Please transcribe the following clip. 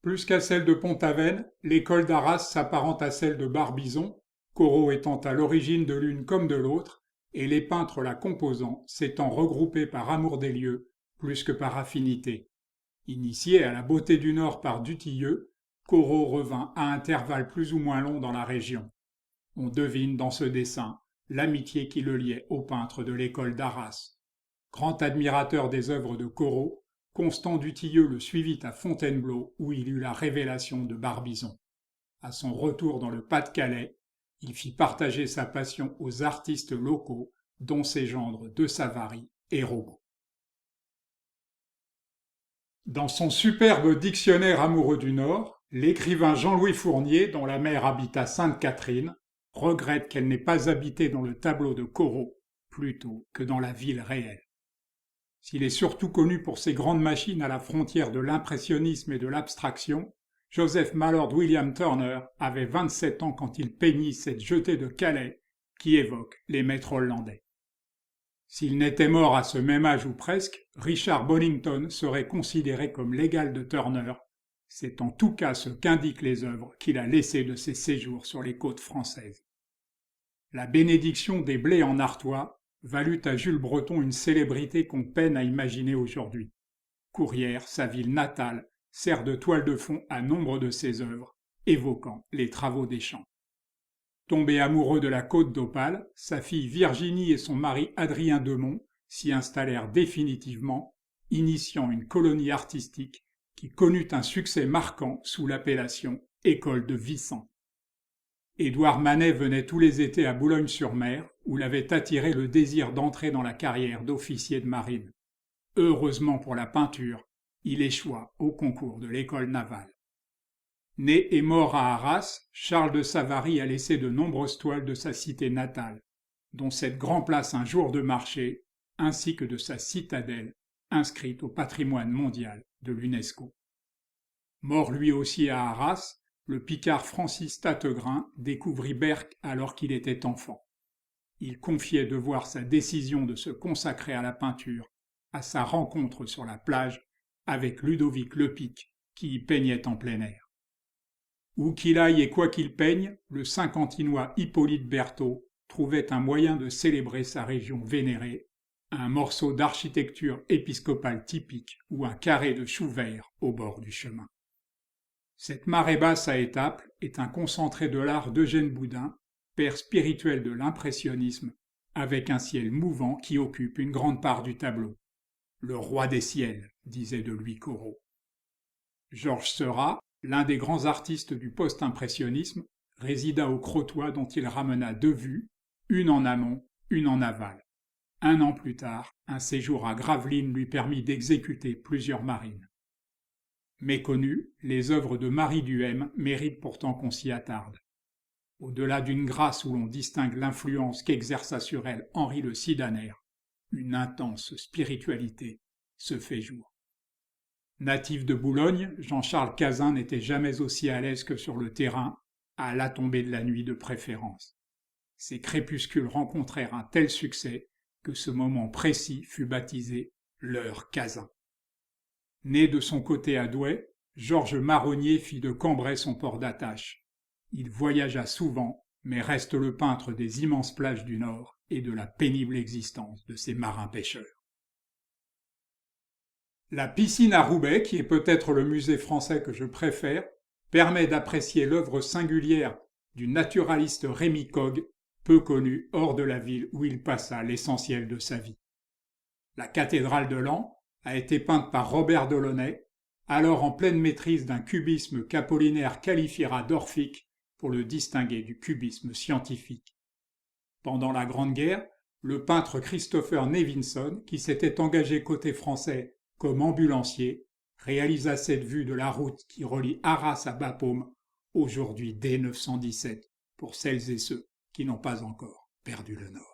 Plus qu'à celle de Pont-Aven, l'école d'Arras s'apparente à celle de Barbizon, Corot étant à l'origine de l'une comme de l'autre, et les peintres la composant s'étant regroupés par amour des lieux plus que par affinité. Initié à la beauté du Nord par Dutilleux, Corot revint à intervalles plus ou moins longs dans la région. On devine dans ce dessin l'amitié qui le liait aux peintres de l'école d'Arras. Grand admirateur des œuvres de Corot, Constant Dutilleux le suivit à Fontainebleau où il eut la révélation de Barbizon. À son retour dans le Pas-de-Calais, il fit partager sa passion aux artistes locaux, dont ses gendres de Savary et Robot. Dans son superbe dictionnaire amoureux du Nord, l'écrivain Jean-Louis Fournier, dont la mère habite à Sainte-Catherine, regrette qu'elle n'ait pas habité dans le tableau de Corot plutôt que dans la ville réelle. S'il est surtout connu pour ses grandes machines à la frontière de l'impressionnisme et de l'abstraction, Joseph Mallord William Turner avait 27 ans quand il peignit cette jetée de Calais qui évoque les maîtres hollandais. S'il n'était mort à ce même âge ou presque, Richard Bonington serait considéré comme l'égal de Turner. C'est en tout cas ce qu'indiquent les œuvres qu'il a laissées de ses séjours sur les côtes françaises. La bénédiction des blés en Artois valut à Jules Breton une célébrité qu'on peine à imaginer aujourd'hui. Courrières, sa ville natale, sert de toile de fond à nombre de ses œuvres, évoquant les travaux des champs. Tombé amoureux de la côte d'Opale, sa fille Virginie et son mari Adrien Demont s'y installèrent définitivement, initiant une colonie artistique qui connut un succès marquant sous l'appellation École de Vissant. Édouard Manet venait tous les étés à Boulogne-sur-Mer, où l'avait attiré le désir d'entrer dans la carrière d'officier de marine. Heureusement pour la peinture, il échoua au concours de l'école navale. Né et mort à Arras, Charles de Savary a laissé de nombreuses toiles de sa cité natale, dont cette grand place un jour de marché, ainsi que de sa citadelle, inscrite au patrimoine mondial de l'UNESCO. Mort lui aussi à Arras, le Picard Francis Tattegrin découvrit Berck alors qu'il était enfant. Il confiait devoir sa décision de se consacrer à la peinture à sa rencontre sur la plage avec Ludovic Lepic, qui y peignait en plein air. Où qu'il aille et quoi qu'il peigne, le Saint-Quentinois Hippolyte Berthaud trouvait un moyen de célébrer sa région vénérée, un morceau d'architecture épiscopale typique ou un carré de chou vert au bord du chemin. Cette marée basse à étapes est un concentré de l'art d'Eugène Boudin, père spirituel de l'impressionnisme, avec un ciel mouvant qui occupe une grande part du tableau. Le roi des ciels, disait de lui Corot. Georges Seurat, l'un des grands artistes du post-impressionnisme, résida au Crotoy dont il ramena 2 vues, une en amont, une en aval. 1 an plus tard, un séjour à Gravelines lui permit d'exécuter plusieurs marines. Méconnues, les œuvres de Marie Duhem méritent pourtant qu'on s'y attarde. Au-delà d'une grâce où l'on distingue l'influence qu'exerça sur elle Henri le Sidaner, une intense spiritualité se fait jour. Natif de Boulogne, Jean-Charles Cazin n'était jamais aussi à l'aise que sur le terrain, à la tombée de la nuit de préférence. Ses crépuscules rencontrèrent un tel succès que ce moment précis fut baptisé l'heure Cazin. Né de son côté à Douai, Georges Marronnier fit de Cambrai son port d'attache. Il voyagea souvent, mais reste le peintre des immenses plages du Nord et de la pénible existence de ses marins-pêcheurs. La piscine à Roubaix, qui est peut-être le musée français que je préfère, permet d'apprécier l'œuvre singulière du naturaliste Rémy Cogue, peu connu hors de la ville où il passa l'essentiel de sa vie. La cathédrale de Laon a été peinte par Robert Delaunay, alors en pleine maîtrise d'un cubisme qu'Apollinaire qualifiera d'orphique pour le distinguer du cubisme scientifique. Pendant la Grande Guerre, le peintre Christopher Nevinson, qui s'était engagé côté français comme ambulancier, réalisa cette vue de la route qui relie Arras à Bapaume, aujourd'hui D917, pour celles et ceux qui n'ont pas encore perdu le nord.